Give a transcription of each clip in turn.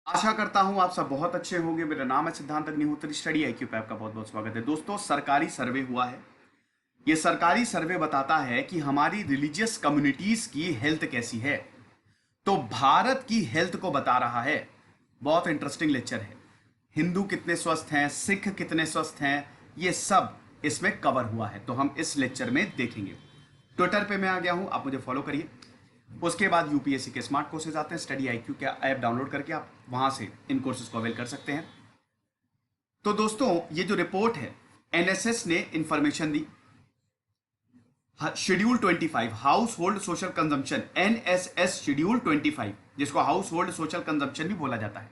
आशा करता हूं आप सब बहुत अच्छे होंगे। मेरा नाम है सिद्धांत अग्निहोत्री। स्टडी IQ पे आपका बहुत बहुत स्वागत है। दोस्तों, सरकारी सर्वे हुआ है। यह सरकारी सर्वे बताता है कि हमारी रिलीजियस कम्युनिटीज की हेल्थ कैसी है। तो भारत की हेल्थ को बता रहा है। बहुत इंटरेस्टिंग लेक्चर है। हिंदू कितने स्वस्थ हैं, सिख कितने स्वस्थ हैं, ये सब इसमें कवर हुआ है। तो हम इस लेक्चर में देखेंगे। ट्विटर पे मैं आ गया हूं, आप मुझे फॉलो करिए। उसके बाद यूपीएससी के स्मार्ट कोर्सेज आते हैं। स्टडी IQ का ऐप डाउनलोड करके आप वहां से इन कोर्सेज को अवेल कर सकते हैं। तो दोस्तों, ये जो रिपोर्ट है, NSS ने इंफॉर्मेशन दी। Schedule 25 household social consumption, NSS schedule 25, जिसको हाउस होल्ड सोशल कंजम्पशन भी बोला जाता है।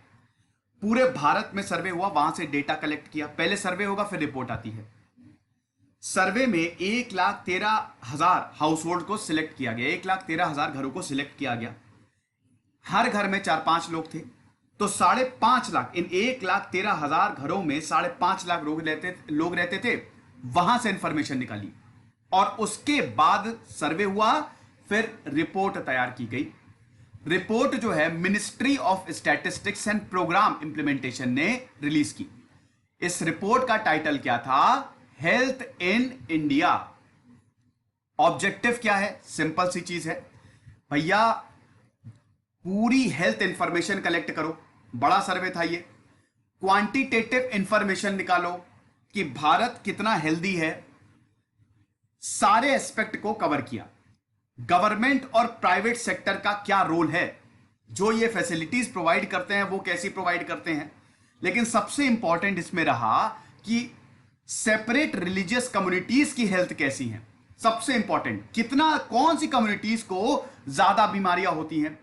पूरे भारत में सर्वे हुआ, वहां से डेटा कलेक्ट किया। पहले सर्वे होगा, फिर रिपोर्ट आती है। सर्वे में 1,13,000 हाउस होल्ड को सिलेक्ट किया गया। 1,13,000 घरों को सिलेक्ट किया गया। हर घर में 4-5 लोग थे। तो 5.5 लाख, इन 1,13,000 घरों में 5.5 लाख लोग रहते थे। वहां से इंफॉर्मेशन निकाली और उसके बाद सर्वे हुआ, फिर रिपोर्ट तैयार की गई। रिपोर्ट जो है ministry of statistics and programme implementation ने रिलीज की। इस रिपोर्ट का टाइटल क्या था? Health in India. ऑब्जेक्टिव क्या है? सिंपल सी चीज है भैया, पूरी हेल्थ इंफॉर्मेशन कलेक्ट करो। बड़ा सर्वे था ये। क्वांटिटेटिव इंफॉर्मेशन निकालो कि भारत कितना हेल्दी है। सारे एस्पेक्ट को कवर किया। गवर्नमेंट और प्राइवेट सेक्टर का क्या रोल है, जो ये फैसिलिटीज प्रोवाइड करते हैं वो कैसी प्रोवाइड करते हैं। लेकिन सबसे इंपॉर्टेंट इसमें रहा कि सेपरेट रिलीजियस कम्युनिटीज की हेल्थ कैसी है। सबसे इंपॉर्टेंट, कितना, कौन सी कम्युनिटीज को ज्यादा बीमारियां होती हैं,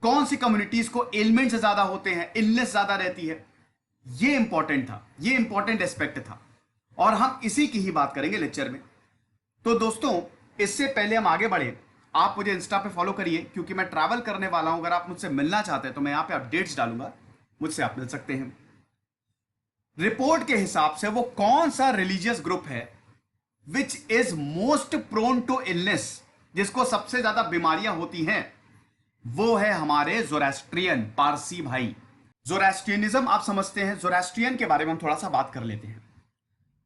कौन सी कम्युनिटीज को एलिमेंट्स ज्यादा होते हैं, इलनेस ज्यादा रहती है। ये इंपॉर्टेंट था, ये इंपॉर्टेंट एस्पेक्ट था और हम इसी की ही बात करेंगे लेक्चर में। तो दोस्तों, इससे पहले हम आगे बढ़े, आप मुझे इंस्टा पे फॉलो करिए, क्योंकि मैं ट्रैवल करने वाला हूं। अगर आप मुझसे मिलना चाहते हैं तो मैं यहां पे अपडेट्स डालूंगा, मुझसे आप मिल सकते हैं। रिपोर्ट के हिसाब से वो कौन सा रिलीजियस ग्रुप है which is most prone to illness, जिसको सबसे ज्यादा बीमारियां होती हैं, वो है हमारे जोरास्ट्रियन, पारसी भाई। जोरास्ट्रियनिज्म आप समझते हैं। जोरास्ट्रियन के बारे में हम थोड़ा सा बात कर लेते हैं।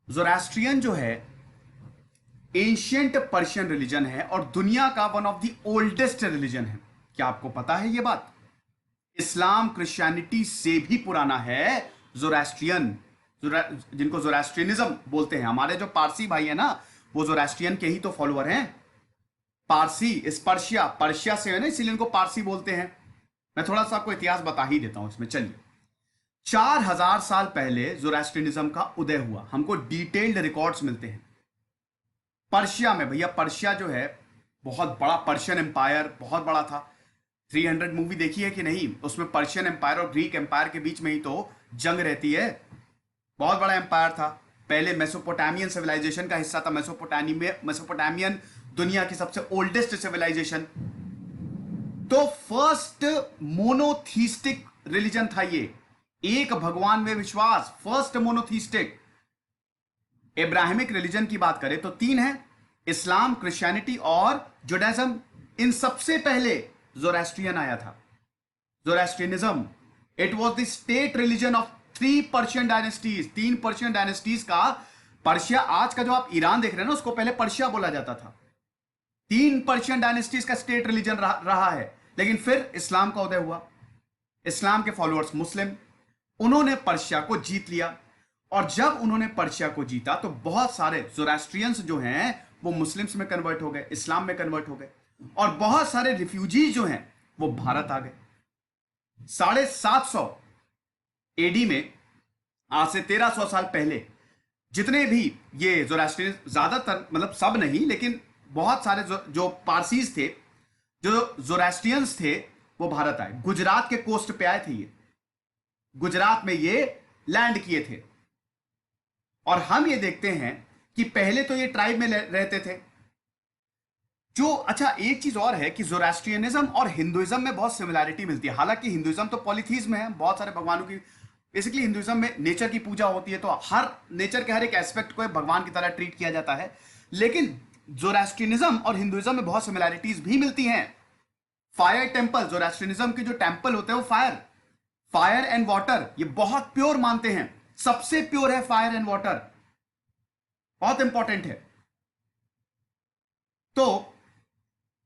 जोरास्ट्रियन जो है एंशियंट पर्शियन रिलीजन है और दुनिया का one of the oldest religion है। क्या आपको पता है ये बात? इस्लाम क्रिश्चियनिटी से भी पुराना है जोरास्ट्रियन, जिनको जोरास्ट्रियनिज्म बोलते हैं। हमारे जो पारसी भाई है ना, वो जोरास्ट्रियन के ही तो फॉलोअर हैं। पारसी इस पर्शिया, पर्शिया से है ना, इसीलिए इनको पारसी बोलते हैं। मैं थोड़ा सा आपको इतिहास बता ही देता हूं इसमें। चलिए, 4,000 साल पहले जोरास्ट्रियनिज्म का उदय हुआ। हमको डिटेल्ड रिकॉर्ड्स मिलते हैं पर्शिया में। भैया, पर्शिया जो है बहुत बड़ा, पर्शियन एम्पायर बहुत बड़ा था। 300 मूवी देखी है कि नहीं? उसमें पर्शियन एम्पायर और ग्रीक एम्पायर के बीच में ही तो जंग रहती है। बहुत बड़ा एम्पायर था। पहले मेसोपोटामियन सिविलाइजेशन का हिस्सा था। मेसोपोटामियन दुनिया की सबसे ओल्डेस्ट सिविलाइजेशन। तो फर्स्ट मोनोथीस्टिक रिलीजन था ये, एक भगवान में विश्वास। First monotheistic. इब्राहिमिक रिलीजन की बात करें तो 3 है, इस्लाम, क्रिश्चियनिटी और जुडाइज्म। इन सबसे पहले जोरास्ट्रियन आया था, Zoroastrianism. It was the state religion of 3 Persian dynasties. 3 Persian dynasties का पर्शिया, आज का जो आप ईरान देख रहे हैं ना, उसको पहले पर्शिया बोला जाता था। 3 पर्शियन डायनेस्टीज का स्टेट रिलीजन रहा है। लेकिन फिर इस्लाम का उदय हुआ। इस्लाम के फॉलोअर्स मुस्लिम, उन्होंने पर्शिया को जीत लिया। और जब उन्होंने पर्शिया को जीता तो बहुत सारे जोरास्ट्रियंस जो हैं वो मुस्लिम्स में कन्वर्ट हो गए, इस्लाम में कन्वर्ट हो गए। और बहुत सारे रिफ्यूजीज जो हैं वो भारत आ गए। 750 AD में, आज से 1300 साल पहले, जितने भी ये जोरास्ट्रियन, ज्यादातर, मतलब सब नहीं, लेकिन बहुत सारे जो पारसीज थे, जो जोरास्ट्रियंस थे, वो भारत आए। गुजरात के कोस्ट पे आए थे ये, गुजरात में ये लैंड किए थे। और हम ये देखते हैं कि पहले तो ये ट्राइब में रहते थे। जो, अच्छा, एक चीज और है कि जोरास्ट्रियनिज्म और हिंदुइज्म में बहुत सिमिलैरिटी मिलती है। हालांकि हिंदुइज्म तो पॉलीथीज्म है, बहुत सारे भगवानों की, बेसिकली हिंदुइज्म में नेचर की पूजा होती है, तो हर नेचर के हर एक एस्पेक्ट को भगवान की तरह ट्रीट किया जाता है। लेकिन जोरास्ट्रियनिज्म और हिंदुइज्म में बहुत सिमिलैरिटीज भी मिलती हैं। फायर टेम्पल, जोरास्ट्रियनिज्म के जो टेम्पल होते हैं वो फायर, फायर एंड वाटर ये बहुत प्योर मानते हैं, सबसे प्योर है फायर एंड वाटर, बहुत इंपॉर्टेंट है। तो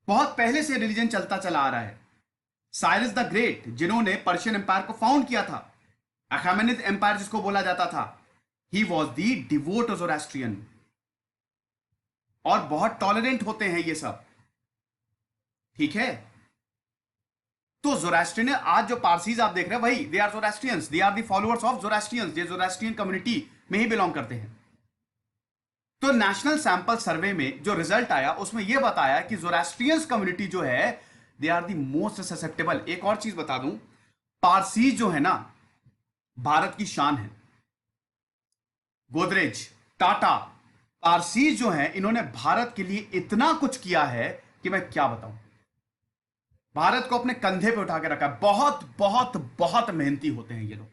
बहुत पहले से रिलीजन चलता चला आ रहा है। साइरस द ग्रेट जिन्होंने पर्शियन एम्पायर को फाउंड किया था, अखामेनिद एम्पायर जिसको बोला जाता था, ही वॉज दी डिवोट ज़ोरास्ट्रियन। और बहुत टॉलरेंट होते हैं ये सब, ठीक है। तो ज़ोरास्ट्रियन, आज जो पारसीज आप देख रहे हैं वही they are Zoroastrians, they are the followers of Zoroastrians, ये ज़ोरास्ट्रियन कम्युनिटी में ही बिलोंग करते हैं। तो नेशनल सैंपल सर्वे में जो रिजल्ट आया उसमें यह बताया कि ज़ोरास्ट्रियंस कम्युनिटी जो है they are the most susceptible. एक और चीज बता दूं, पारसी जो है ना भारत की शान है। गोदरेज, टाटा, पारसी जो है इन्होंने भारत के लिए इतना कुछ किया है कि मैं क्या बताऊं। भारत को अपने कंधे पे उठा के रखा है। बहुत बहुत बहुत मेहनती होते हैं ये लोग,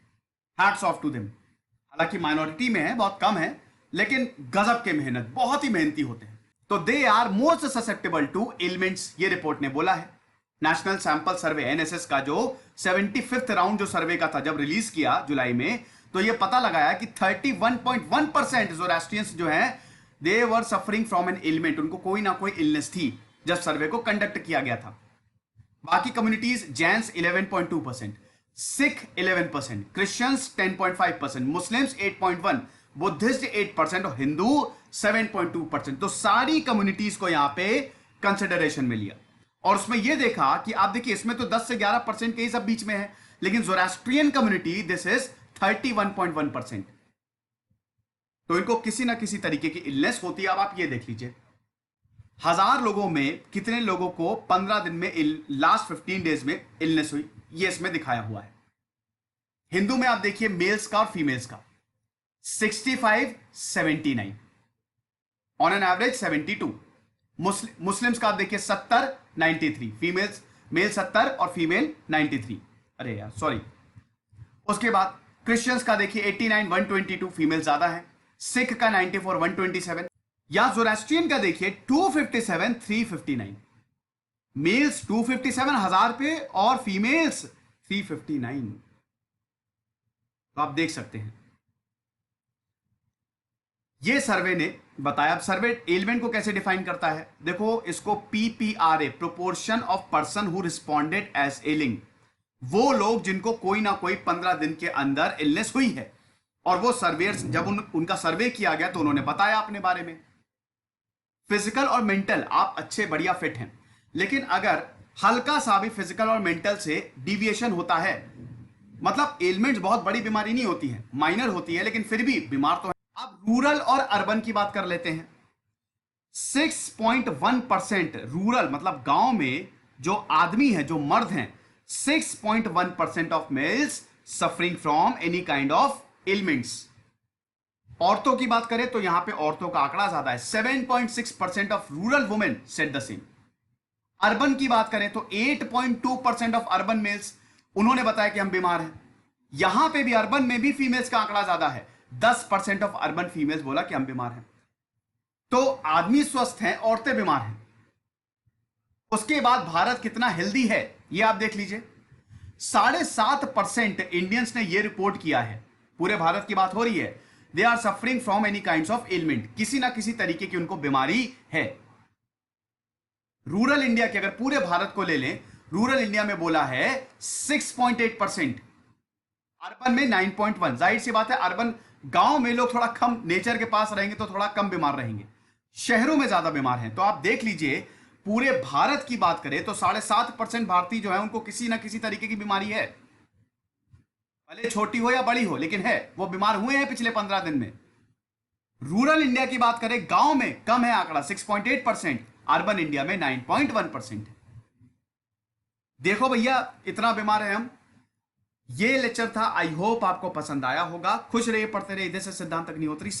हैट्स ऑफ टू देम। हालांकि माइनॉरिटी में है, बहुत कम है, लेकिन गजब के मेहनत, बहुत ही मेहनती होते हैं। तो they are most susceptible to ailments, ये रिपोर्ट ने बोला है। नेशनल सैंपल सर्वे एनएसएस का जो 75th राउंड जो सर्वे का था जब रिलीज किया जुलाई में, तो ये पता लगाया कि 31.1% ज़ोरास्ट्रियंस जो है they were suffering from an ailment, उनको कोई ना कोई इलनेस थी जब सर्वे को कंडक्ट किया गया था। बाकी communities Jains 11.2%, Sikh 11%, Christians 10.5%, Muslims 8.1%, Buddhist 8% और हिंदू 7.2%। तो सारी कम्युनिटीज को यहां पे कंसिडरेशन में लिया और उसमें यह देखा कि आप देखिए इसमें तो 10 से 11% के ही सब बीच में है, लेकिन ज़ोरास्ट्रियन कम्युनिटी दिस इज 31.1%। तो इनको किसी ना किसी तरीके की इलनेस होती है। अब आप ये देख लीजिए 1000 लोगों में कितने लोगों को 15 दिन में लास्ट 15 डेज में इलनेस हुई, ये इसमें दिखाया हुआ है। हिंदू में आप देखिए मेल्स का और फीमेल्स का 65, 79 ऑन एन एवरेज 72। मुस्लिम्स का आप देखिए 70, 93, फीमेल्स, मेल 70 और फीमेल 93, अरे यार सॉरी। उसके बाद क्रिश्चियंस का देखिए 89, 122, फीमेल ज्यादा है। सिख का 94, 127, या ज़ोरास्ट्रियन का देखिए 257, 359, मेल्स 257 1000 पे और फीमेल्स 359। तो आप देख सकते हैं ये सर्वे ने बताया। अब सर्वे एलिमेंट को कैसे डिफाइन करता है, देखो इसको PPRA, proportion of person who responded as ailing, वो लोग जिनको कोई ना कोई 15 दिन के अंदर इलनेस हुई है। और वो सर्वेयर्स जब उनका सर्वे किया गया तो उन्होंने बताया अपने बारे में। फिजिकल और मेंटल आप अच्छे बढ़िया फिट हैं, लेकिन अगर हल्का सा भी फिजिकल और मेंटल से डिविएशन होता है, मतलब एलिमेंट्स बहुत बड़ी बीमारी नहीं होती है, माइनर होती है, लेकिन फिर भी बीमार तो है। अब रूरल और अर्बन की बात कर लेते हैं। 6.1% रूरल मतलब गांव में जो आदमी है, जो मर्द हैं, 6.1% of males suffering from any kind of elements. औरतों की बात करें तो यहां पे औरतों का आंकड़ा ज्यादा है, 7.6% of rural women said the same. Urban की बात करें तो 8.2% ऑफ अर्बन मेल्स, उन्होंने बताया कि हम बीमार हैं। यहां पे भी अर्बन में भी फीमेल्स का आंकड़ा ज्यादा है, 10% ऑफ अर्बन फीमेल्स बोला कि हम बीमार हैं। तो आदमी स्वस्थ हैं, औरतें बीमार हैं। उसके बाद भारत कितना हेल्दी है ये आप देख लीजिए। 7.5% इंडियंस ने यह रिपोर्ट किया है, पूरे भारत की बात हो रही है, they are suffering from any kind of ailment, किसी ना किसी तरीके की उनको बीमारी है। रूरल इंडिया के अगर पूरे भारत को ले लें, रूरल इंडिया में बोला है 6.8%, अर्बन में 9.1। जाहिर सी बात है अर्बन गांव में लोग थोड़ा कम नेचर के पास रहेंगे तो थोड़ा कम बीमार रहेंगे, शहरों में ज्यादा बीमार हैं। तो आप देख लीजिए पूरे भारत की बात करें तो 7.5% भारतीय जो है उनको किसी ना किसी तरीके की बीमारी है, भले छोटी हो या बड़ी हो, लेकिन है, वो बीमार हुए हैं पिछले 15 दिन में। रूरल इंडिया की बात करें गांव में कम है आंकड़ा 6.8%, अर्बन इंडिया में 9.1%। देखो भैया इतना बीमार है हम। ये लेक्चर था, आई होप आपको पसंद आया होगा। खुश रहिए, पढ़ते रहिए। इधर से सिद्धांत अग्निहोत्री।